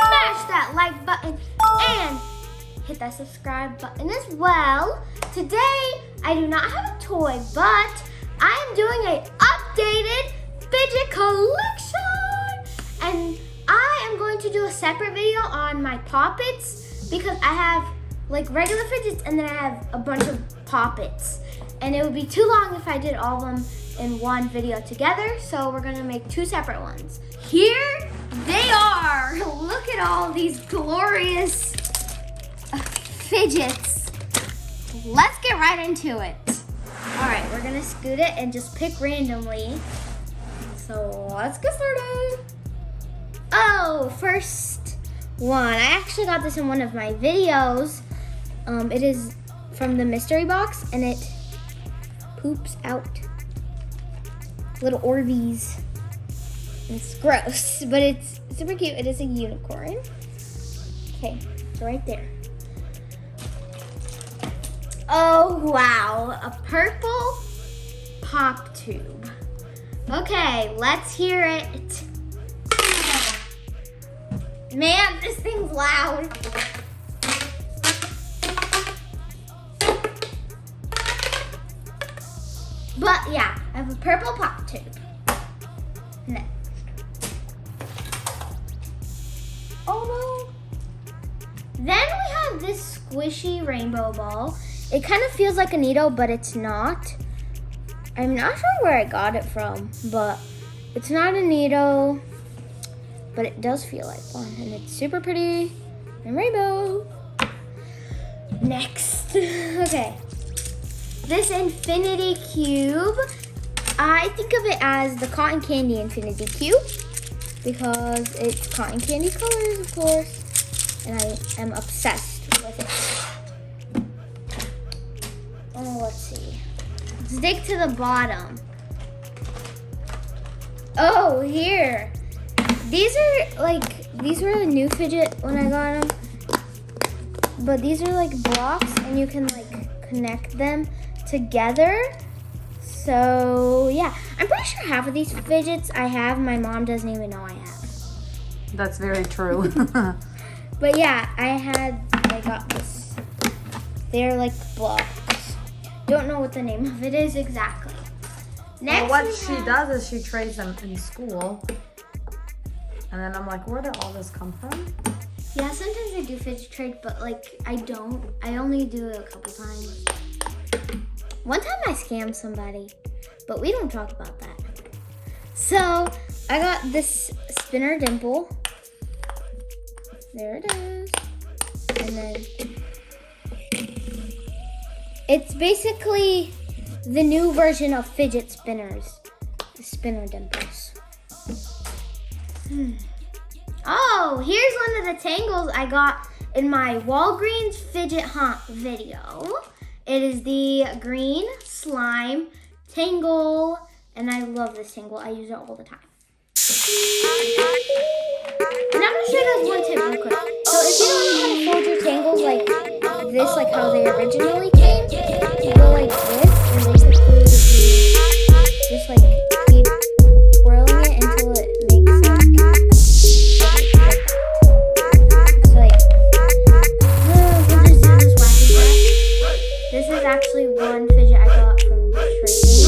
smash that like button and hit that subscribe button as well. Today, I do not have a toy, but I am doing an updated fidget collection. And I am going to do a separate video on my poppets because I have like regular fidgets and then I have a bunch of poppets. And it would be too long if I did all of them in one video together, so we're gonna make two separate ones. Here they are. Look at all these glorious fidgets. Let's get right into it. All right, we're gonna scoot it and just pick randomly. So let's get started. Oh, first one. I actually got this in one of my videos. It is from the mystery box and it poops out little Orbeez. It's gross, but it's super cute. It is a unicorn. Okay, it's right there. Oh, wow, a purple pop tube. Okay, let's hear it. Man, this thing's loud. But yeah, I have a purple pop tube. Next. Oh no. Then we have this squishy rainbow ball. It kind of feels like a needle, but it's not. I'm not sure where I got it from, but it's not a needle, but it does feel like one, and it's super pretty and rainbow. Next, okay. This infinity cube, I think of it as the cotton candy infinity cube because it's cotton candy colors, of course, and I am obsessed with it. Oh, let's see. Let's dig to the bottom. Oh, here. These were the new fidget when I got them, but these are like blocks and you can like connect them together. So yeah, I'm pretty sure half of these fidgets I have, my mom doesn't even know I have. That's very true. But yeah, I got this. They're like blocks. Don't know what the name of it is exactly. Next, well, what she does is she trades them in school. And then I'm like, where did all this come from? Yeah, sometimes I do fidget trade, but like I don't. I only do it a couple times. One time I scammed somebody, but we don't talk about that. So I got this spinner dimple. There it is. And then it's basically the new version of fidget spinners, the spinner dimples. Oh, here's one of the tangles I got in my Walgreens fidget hunt video. It is the green slime tangle, and I love this tangle. I use it all the time. And I'm gonna show you guys one tip real quick. So if you don't know how to fold your tangles like this, like how they originally came, you go like this, and basically just like keep twirling it until it makes like we'll just do this wacky brush. This is actually one fidget I got from trading.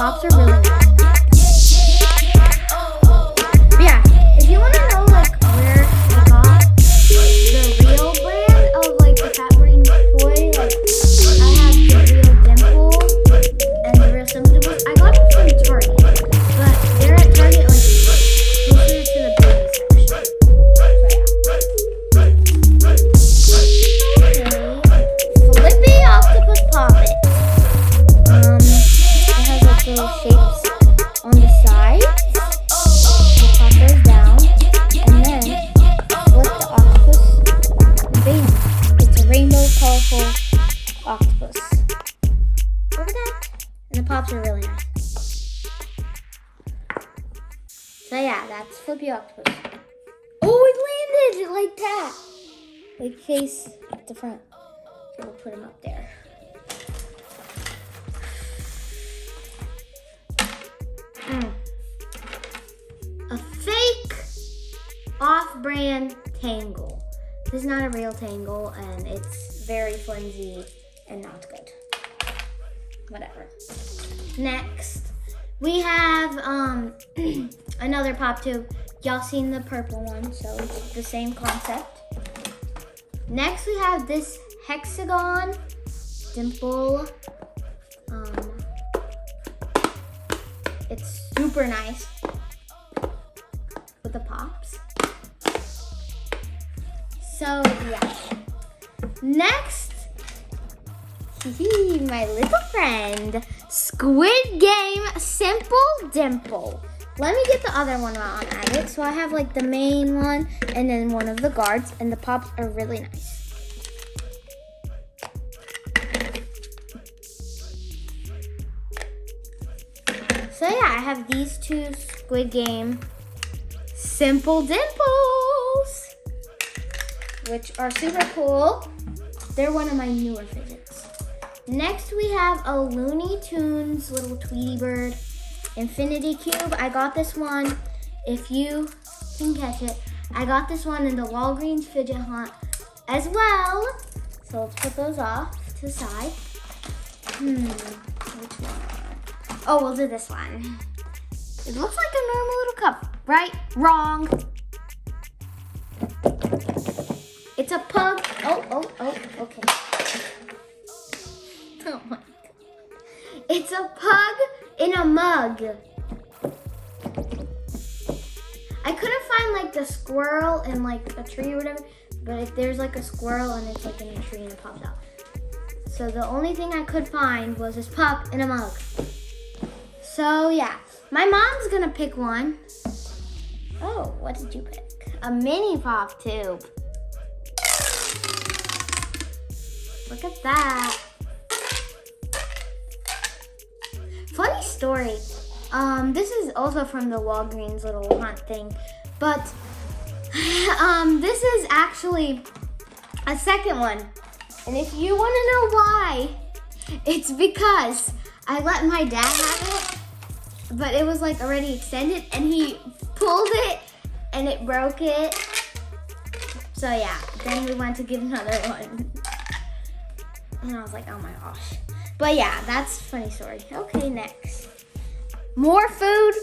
pops are really nice. But yeah, if you want to know like where I got the real brand of like the Fat Brain toy, like I have the real Dimple and the real Simple Dimples. I got them from Target, but they're at Target like closer to the baby section. So yeah. Okay, Flippy Octopus Poppet. It has like little shapes on the side. You pop those down, and then flip the octopus, and bam! It's a rainbow, colorful octopus. Look at that! And the pops are really nice. So yeah, that's Flippy Octopus. Oh, it landed like that! Like face at the front. So we'll put him up there. A fake off-brand Tangle. This is not a real Tangle, and it's very flimsy and not good. Whatever. Next, we have another pop tube. Y'all seen the purple one, so it's the same concept. Next, we have this hexagon dimple. It's super nice with the pops. So yeah. Next, my little friend, Squid Game Simple Dimple. Let me get the other one while I'm at it. So I have like the main one and then one of the guards, and the pops are really nice. So yeah, I have these two Squid Game Simple Dimples, which are super cool. They're one of my newer fidgets. Next, we have a Looney Tunes little Tweety Bird Infinity Cube. I got this one, if you can catch it, I got this one in the Walgreens Fidget Hunt as well. So let's put those off to the side. Which one? Oh, we'll do this one. It looks like a normal little cup, right? Wrong. It's a pug. Oh, okay. Oh my God. It's a pug in a mug. I couldn't find like the squirrel in like a tree or whatever, but if there's like a squirrel and it's like in a tree and it pops out. So the only thing I could find was this pup in a mug. So yeah, my mom's gonna pick one. Oh, what did you pick? A mini pop tube. Look at that. Funny story. This is also from the Walgreens little hunt thing, but this is actually a second one. And if you want to know why, it's because I let my dad have it, but it was like already extended, and he pulled it and it broke it. So yeah, then we went to get another one. And I was like, oh my gosh. But yeah, that's a funny story. Okay, next. More food.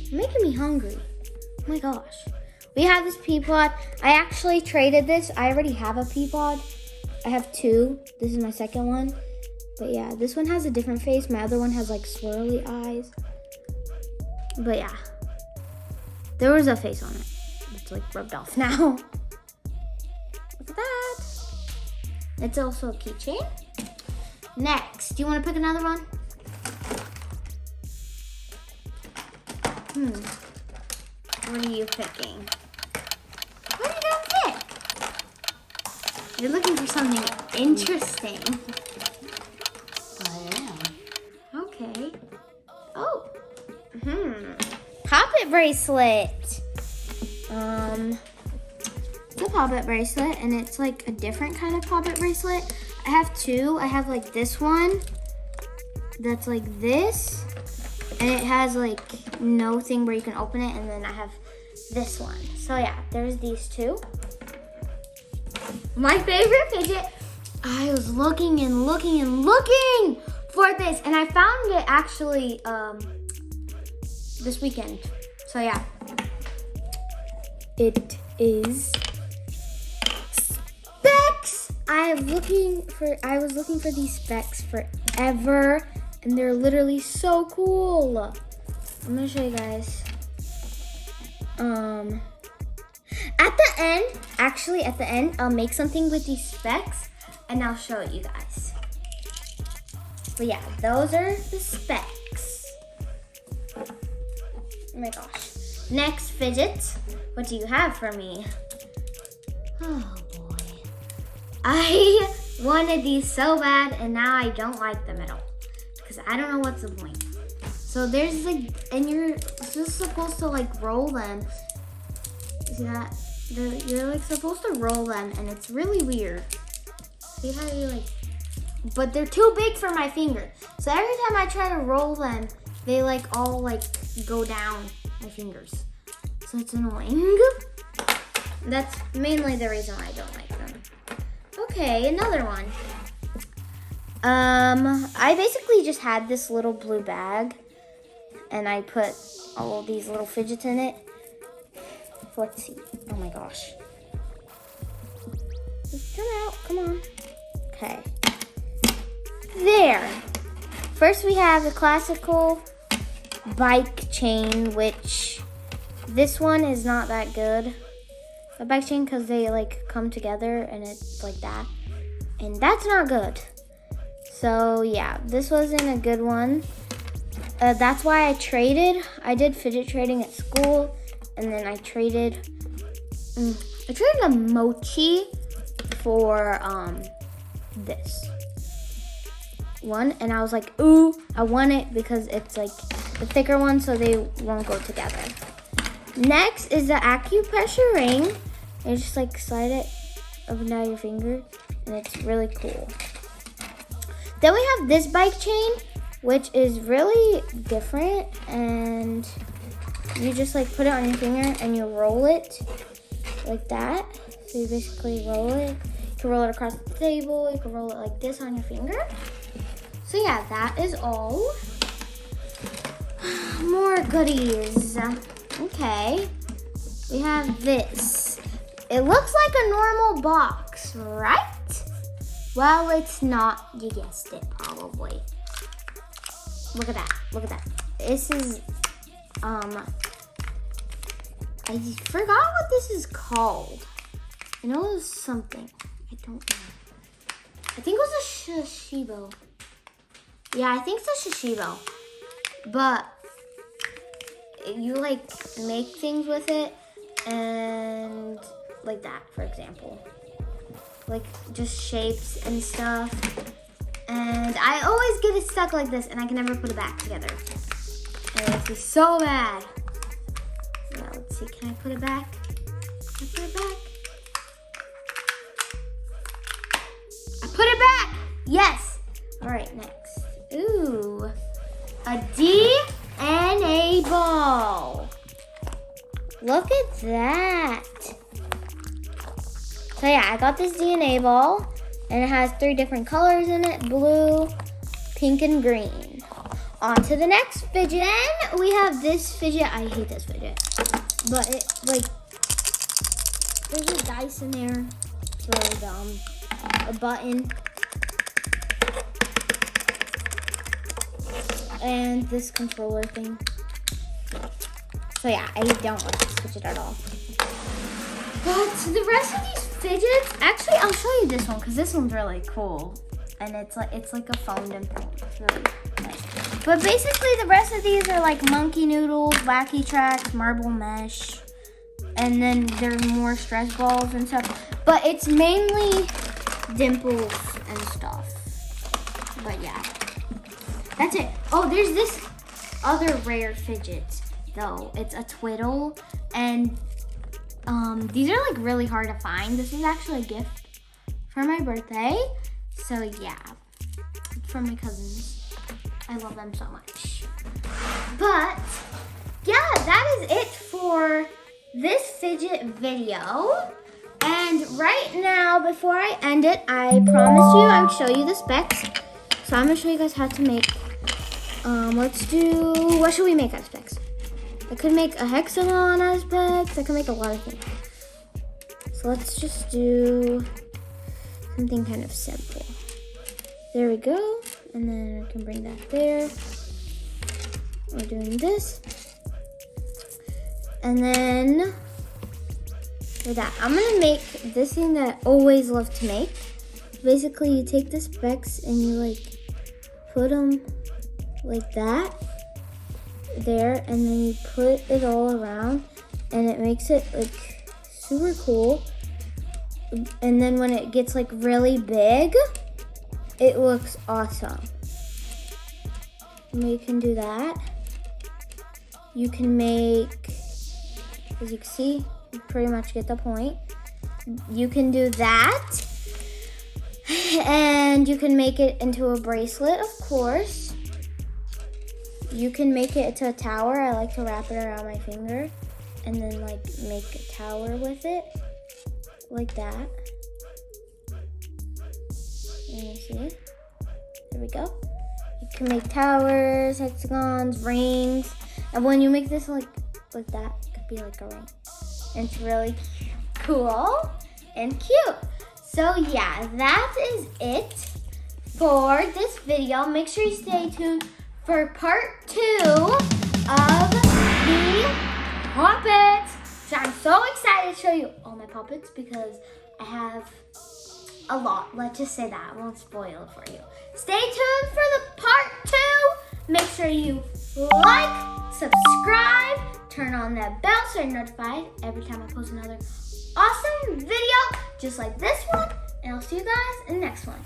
You're making me hungry. Oh my gosh. We have this pea pod. I actually traded this. I already have a pea pod. I have two. This is my second one. But yeah, this one has a different face. My other one has like swirly eyes. But yeah, there was a face on it. It's like rubbed off now. Look at that. It's also a keychain. Next, do you want to pick another one? What are you picking? What are you gonna pick? You're looking for something interesting. I am. Okay. Oh. Poppet bracelet. It's a poppet bracelet, and it's like a different kind of poppet bracelet. I have two. I have like this one that's like this, and it has like no thing where you can open it, and then I have this one. So yeah, there's these two. My favorite fidget. I was looking and looking and looking for this, and I found it actually this weekend. So yeah, it is specs. I was looking for these specs forever, and they're literally so cool. I'm gonna show you guys. At the end, I'll make something with these specs, and I'll show you guys. But yeah, those are the specs. Oh my gosh. Next, Fidget, what do you have for me? Oh boy. I wanted these so bad, and now I don't like them at all. Because I don't know what's the point. So there's like, and you're just supposed to like roll them. See that? You're like supposed to roll them, and it's really weird. See how you like, but they're too big for my finger. So every time I try to roll them, they like all like go down my fingers. So it's annoying. That's mainly the reason why I don't like them. Okay, another one. I basically just had this little blue bag, and I put all of these little fidgets in it. Let's see. Oh my gosh. Just come out. Come on. Okay. There. First we have the classical bike chain, which this one is not that good. The bike chain, because they like come together and it's like that. And that's not good. So yeah, this wasn't a good one. That's why I traded. I did fidget trading at school. And then I traded a mochi for this one, and I was like, ooh, I want it because it's like the thicker one, so they won't go together. Next is the acupressure ring. You just like slide it up and down your finger, and it's really cool. Then we have this bike chain, which is really different, and you just like put it on your finger and you roll it like that. So you basically roll it. You can roll it across the table. You can roll it like this on your finger. So yeah, that is all. More goodies. Okay. We have this. It looks like a normal box, right? Well, it's not. You guessed it, probably. Look at that. Look at that. This is I forgot what this is called. I know it was something. I don't know. I think it was a shishibo. Yeah, I think it's a shishibo. But you like make things with it, and like that, for example. Like just shapes and stuff. And I always get it stuck like this, and I can never put it back together. And it makes me so mad. Now, let's see, can I put it back? Can I put it back? I put it back! Yes! All right, next. Ooh, a DNA ball. Look at that. So yeah, I got this DNA ball, and it has 3 different colors in it: blue, pink, and green. On to the next fidget, and we have this fidget. I hate this fidget, but it like there's a dice in there. It's really dumb. A button, and this controller thing. So yeah, I don't like this fidget at all. But the rest of these fidgets, actually, I'll show you this one because this one's really cool, and it's like a phone dimple. It's really nice. But basically, the rest of these are like monkey noodles, wacky tracks, marble mesh, and then there's more stress balls and stuff. But it's mainly dimples and stuff. But yeah, that's it. Oh, there's this other rare fidget though. It's a twiddle, and these are like really hard to find. This is actually a gift for my birthday. So yeah, it's from my cousins. I love them so much. But yeah, that is it for this fidget video. And right now, before I end it, I promised you I would show you the specs. So I'm gonna show you guys how to make, what should we make out of specs? I could make a hexagon out of specs. I could make a lot of things. So let's just do something kind of simple. There we go. And then I can bring that there. We're doing this. And then for that, I'm gonna make this thing that I always love to make. Basically, you take the specs and you like put them like that there, and then you put it all around, and it makes it like super cool. And then when it gets like really big, it looks awesome. And you can do that. You can make, as you can see, you pretty much get the point. You can do that. And you can make it into a bracelet, of course. You can make it into a tower. I like to wrap it around my finger and then like make a tower with it, like that. And you see it? There we go. You can make towers, hexagons, rings. And when you make this like that, it could be like a ring. And it's really cool and cute. So yeah, that is it for this video. Make sure you stay tuned for part 2 of the puppets. So I'm so excited to show you all my puppets because I have a lot. Let's just say that. I won't spoil it for you. Stay tuned for the part 2. Make sure you like, subscribe, turn on that bell so you're notified every time I post another awesome video just like this one, and I'll see you guys in the next one.